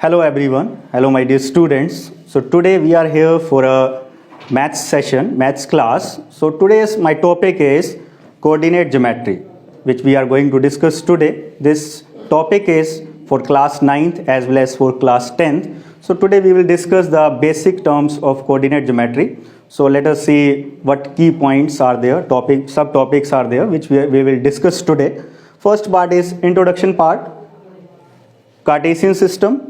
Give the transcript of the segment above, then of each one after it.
Hello everyone, hello my dear students. So today we are here for a maths session, maths class. So today's my topic is coordinate geometry, which we are going to discuss today. This topic is for class 9th as well as for class 10th. So today we will discuss the basic terms of coordinate geometry. So let us see what key points are there, subtopics are there, which we will discuss today. First part is introduction part, Cartesian system,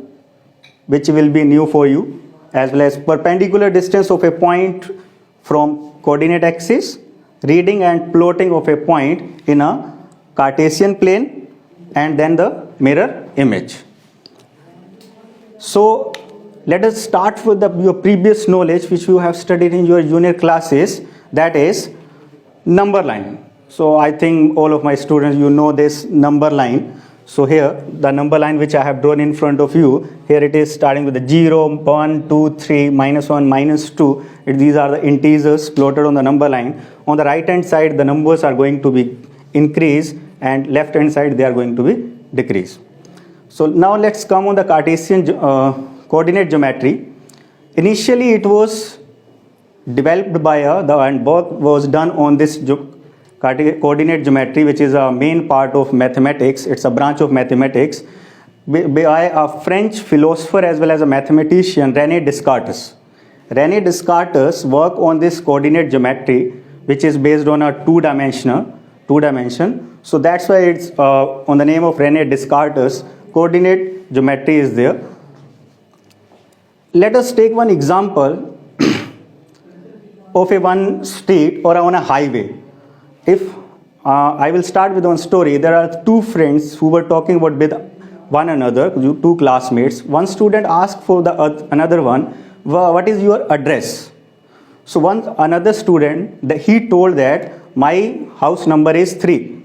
which will be new for you, as well as perpendicular distance of a point from coordinate axis, reading and plotting of a point in a Cartesian plane, and then the mirror image. So let us start with your previous knowledge which you have studied in your junior classes, that is number line. So I think all of my students, you know this number line. So here the number line which I have drawn in front of you, here it is starting with the 0, 1, 2, 3, minus 1, minus 2. These are the integers plotted on the number line. On the right hand side the numbers are going to be increase, and left hand side they are going to be decrease. So now let's come on the Cartesian coordinate geometry. Initially it was developed by and work was done on this coordinate geometry, which is a main part of mathematics. It's a branch of mathematics by a French philosopher as well as a mathematician, René Descartes. René Descartes worked on this coordinate geometry, which is based on a two dimension. So that's why it's on the name of René Descartes, coordinate geometry is there. Let us take one example of one street or on a highway. If I will start with one story. There are two friends who were talking with one another, two classmates. One student asked for the another one, what is your address? So another student, he told that my house number is 3.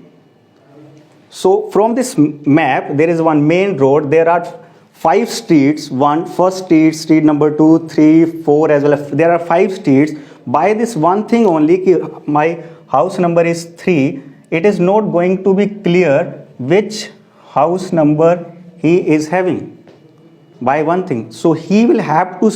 So from this map there is one main road. There are 5 streets. First street, street number 2, 3, 4 as well. There are 5 streets. By this one thing only, my house number is 3, it is not going to be clear which house number he is having by one thing. So he will have to,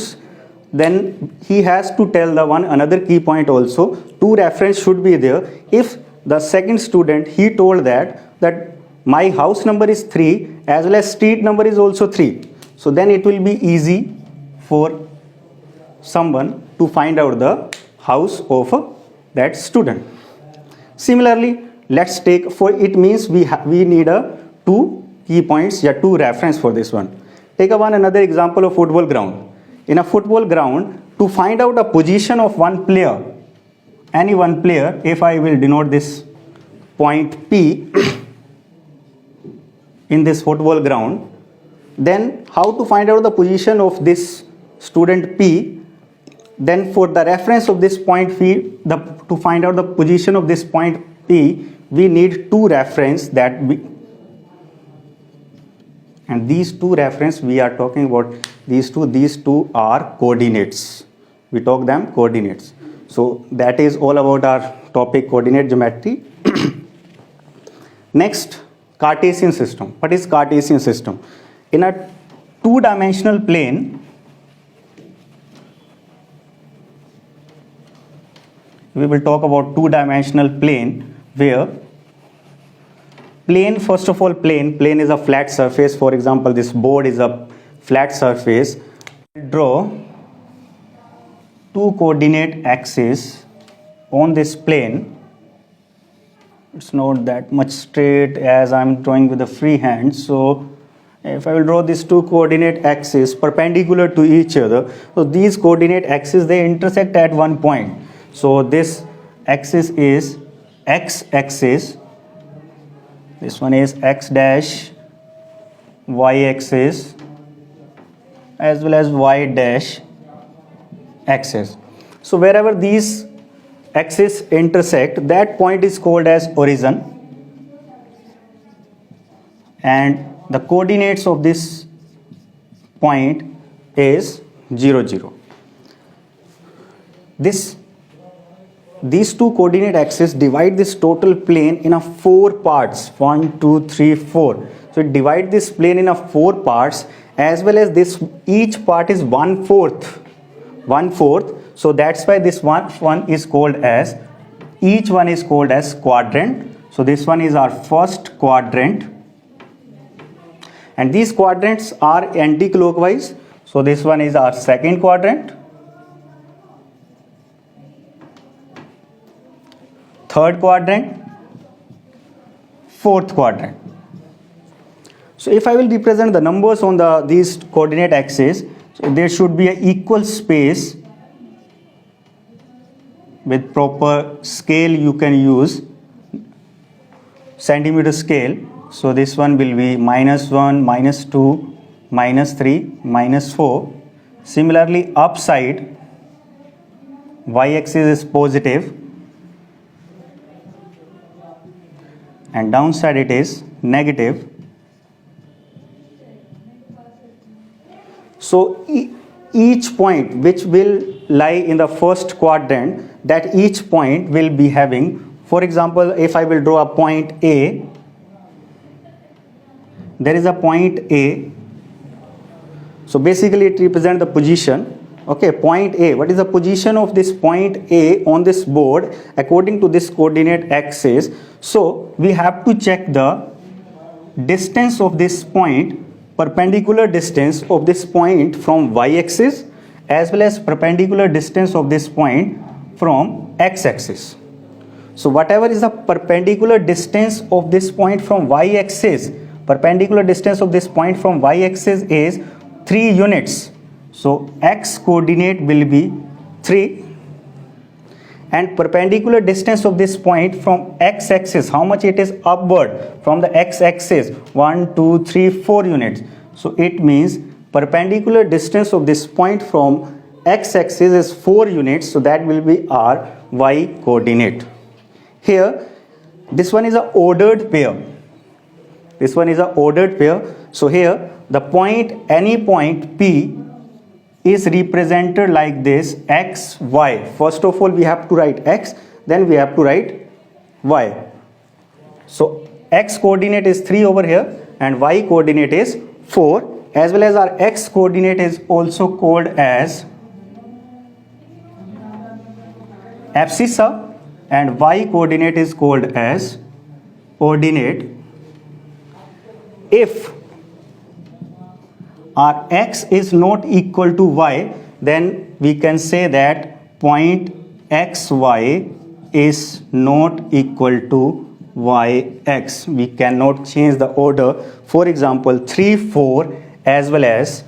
then he has to tell the another key point also. 2 reference should be there. If the second student, he told that my house number is 3 as well as street number is also 3. So then it will be easy for someone to find out the house of that student. Similarly, let's take, for it means we need 2 key points, 2 reference for this one. Take another example of football ground. In a football ground, to find out a position of one player, any one player, if I will denote this point P in this football ground, then how to find out the position of this student P? Then for the reference of this point P, to find out the position of this point P, we need 2 reference and these 2 reference we are talking about, these two are coordinates. We talk them coordinates. So that is all about our topic, coordinate geometry. Next, Cartesian system. What is Cartesian system? In a 2-dimensional plane, we will talk about 2-dimensional plane, where plane, first of all, plane is a flat surface. For example, this board is a flat surface. Draw 2 coordinate axes on this plane. It's not that much straight as I'm drawing with a free hand. So if I will draw these 2 coordinate axes perpendicular to each other, so these coordinate axes, they intersect at one point. So this axis is x-axis, this one is x dash, y-axis as well as y dash axis. So wherever these axes intersect, that point is called as origin, and the coordinates of this point is 0, 0. These 2 coordinate axes divide this total plane in 4 parts, 1, 2, 3, 4. So it divide this plane in 4 parts, as well as this each part is 1/4. So that's why this one is called as, each one is called as quadrant. So this one is our first quadrant, and these quadrants are anti-clockwise. So this one is our second quadrant, third quadrant, fourth quadrant. So if I will represent the numbers on these coordinate axes, so there should be an equal space with proper scale. You can use centimeter scale. So this one will be -1, -2, -3, -4. Similarly, upside y-axis is positive and downside it is negative. So each point which will lie in the first quadrant, that each point will be having, for example, if I will draw a point A, there is a point A. So basically it represents the position. Okay, point A. What is the position of this point A on this board according to this coordinate axis? So we have to check the distance of this point, perpendicular distance of this point from y-axis, as well as perpendicular distance of this point from x-axis. So whatever is the perpendicular distance of this point from y-axis, perpendicular distance of this point from y-axis is 3 units. So x coordinate will be 3, and perpendicular distance of this point from x-axis, how much it is upward from the x-axis, 1, 2, 3, 4 units. So it means perpendicular distance of this point from x-axis is 4 units. So that will be our y coordinate. Here this one is a ordered pair. This one is a ordered pair. So here the point, any point P is represented like this, x, y. First of all we have to write x, then we have to write y. So x coordinate is 3 over here and y coordinate is 4, as well as our x coordinate is also called as abscissa and y coordinate is called as ordinate. If our x is not equal to y, then we can say that point xy is not equal to yx. We cannot change the order. For example, 3, 4 as well as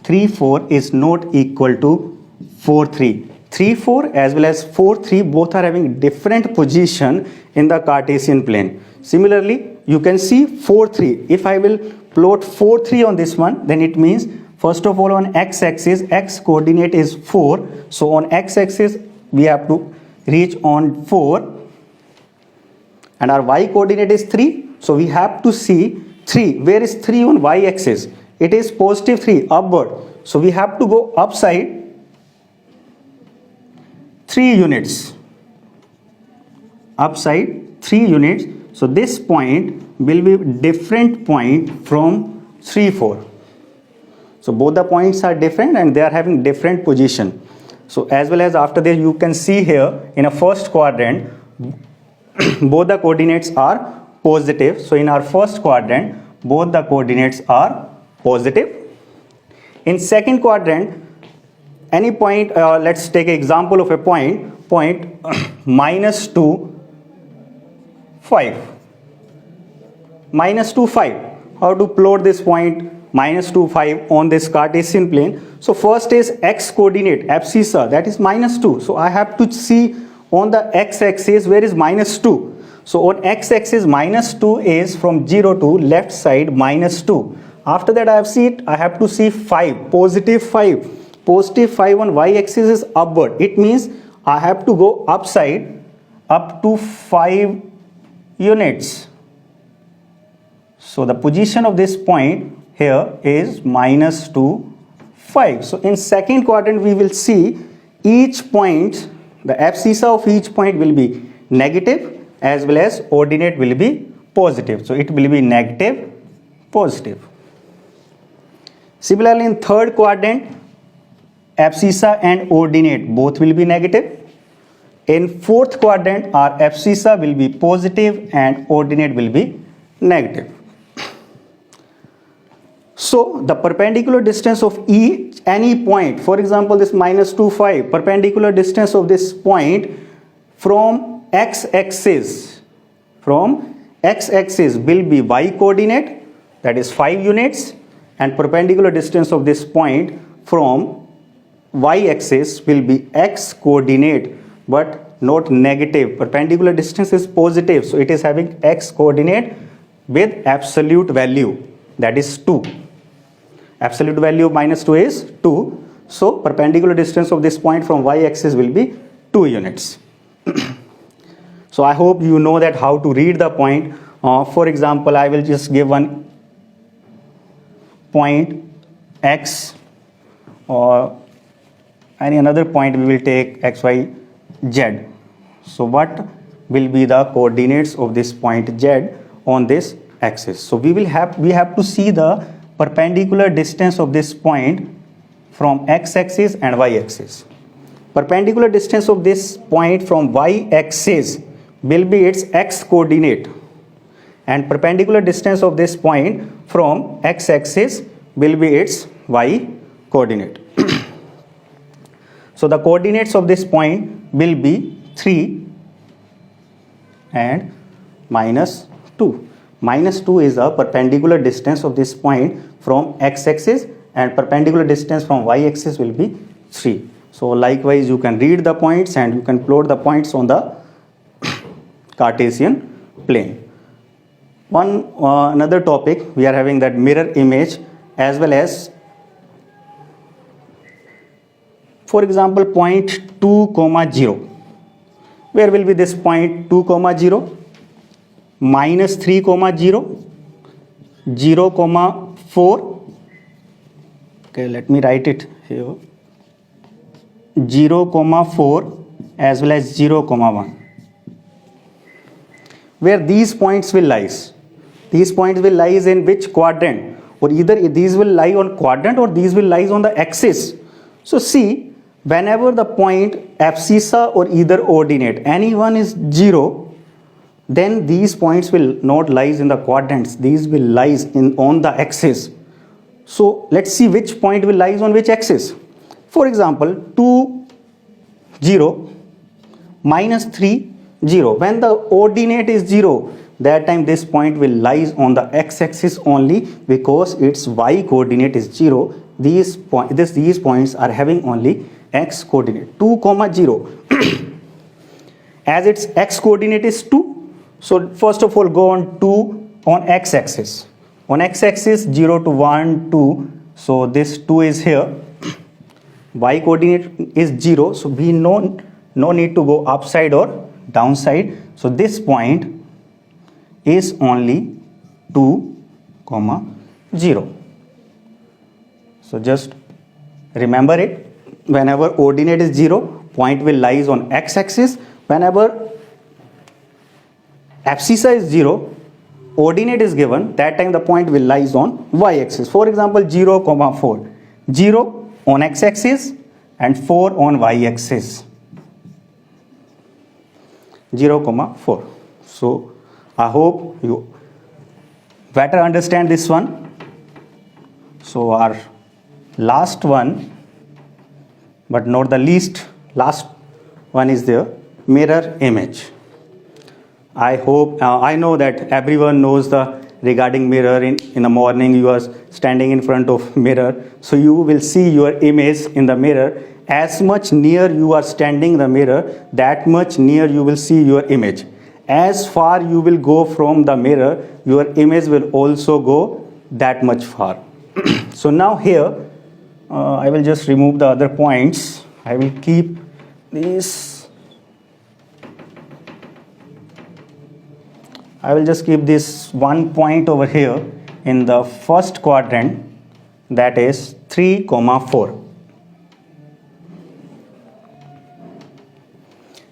3, 4 is not equal to 4, 3. 3, 4 as well as 4, 3 both are having different position in the Cartesian plane. Similarly, you can see 4, 3. If I will plot 4, 3 on this one, then it means first of all on x-axis, x coordinate is 4. So on x-axis we have to reach on 4, and our y coordinate is 3. So we have to see 3. Where is 3 on y-axis? It is positive 3 upward. So we have to go upside 3 units. Upside 3 units. So this point will be different point from 3, 4. So both the points are different and they are having different position. So as well as after that, you can see here in a first quadrant both the coordinates are positive. So in our first quadrant both the coordinates are positive. In second quadrant, any point, let's take an example of a point -2, 5. -2, 5. How to plot this point -2, 5 on this Cartesian plane? So first is x coordinate, abscissa, that is -2. So I have to see on the x-axis where is -2. So on x-axis -2 is from 0 to left side -2. After that I have to see 5, positive 5. Positive 5 on y-axis is upward. It means I have to go upside up to 5 units. So the position of this point here is -2, 5. So in second quadrant we will see each point, the abscissa of each point will be negative as well as ordinate will be positive. So it will be negative, positive. Similarly, in third quadrant, abscissa and ordinate both will be negative. In fourth quadrant, our abscissa will be positive and ordinate will be negative. So the perpendicular distance of any point, for example this minus 2, 5, perpendicular distance of this point from x-axis will be y coordinate, that is 5 units, and perpendicular distance of this point from y-axis will be x coordinate, but not negative. Perpendicular distance is positive, so it is having x coordinate with absolute value, that is 2. Absolute value of minus 2 is 2. So perpendicular distance of this point from y-axis will be 2 units. So I hope you know that how to read the point. For example, I will just give one point x, or any another point we will take x, y, z. So what will be the coordinates of this point z on this axis? So we have to see the perpendicular distance of this point from x-axis and y-axis. Perpendicular distance of this point from y-axis will be its x coordinate, and perpendicular distance of this point from x-axis will be its y coordinate. So the coordinates of this point will be 3 and minus 2. Minus 2 is the perpendicular distance of this point from x-axis, and perpendicular distance from y-axis will be 3. So likewise you can read the points and you can plot the points on the Cartesian plane. Another topic we are having, that mirror image, as well as, for example, point 2, 0. Where will be this point 2, 0? Minus 3, 0, 0, 4. Okay, let me write it here. 0, 4 as well as 0, 1. Where these points will lies? These points will lies in which quadrant? Or either these will lie on quadrant or these will lies on the axis. So see, whenever the point abscissa or either ordinate, any one is 0, then these points will not lies in the quadrants. These will lies on the axis. So let's see which point will lies on which axis. For example, 2, 0, minus 3, 0. When the ordinate is 0, that time this point will lies on the x-axis only, because its y coordinate is 0. These points are having only x coordinate. 2, 0. As its x coordinate is 2, so first of all go on 2 on x-axis. On x-axis 0 to 1, 2. So this 2 is here. Y coordinate is 0, so we no need to go upside or downside. So this point is only 2, 0. So just remember it. Whenever ordinate is 0, point will lies on x-axis. Whenever abscissa is 0, ordinate is given, that time the point will lies on y-axis. For example, 0, 4. 0 on x-axis and 4 on y-axis. 0, 4. So I hope you better understand this one. So our last one, but not the least, last one is the mirror image. I hope, I know that everyone knows the regarding mirror. In the morning you are standing in front of mirror, so you will see your image in the mirror. As much near you are standing the mirror, that much near you will see your image. As far you will go from the mirror, your image will also go that much far. So now here I will just remove the other points. I will keep this. I will just keep this one point over here in the first quadrant, that is 3, 4.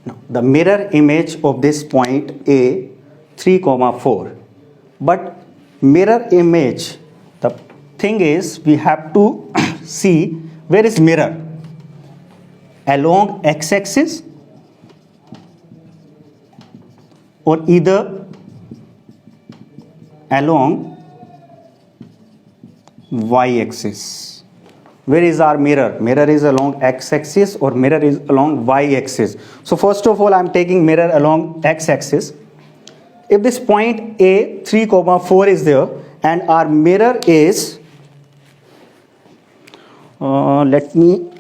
Now the mirror image of this point A, 3, 4. But mirror image, the thing is we have to see where is mirror, along x-axis or either along y-axis. Where is our mirror? Mirror is along x-axis or mirror is along y-axis. So first of all, I am taking mirror along x-axis. If this point A 3, 4 is there and our mirror is, let me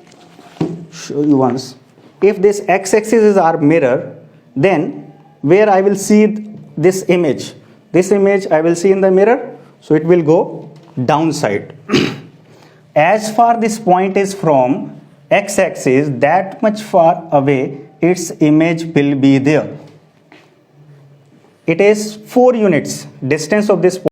show you once. If this x-axis is our mirror, then where I will see this image I will see in the mirror, so it will go downside. As far this point is from x-axis, that much far away its image will be there. It is 4 units distance of this point.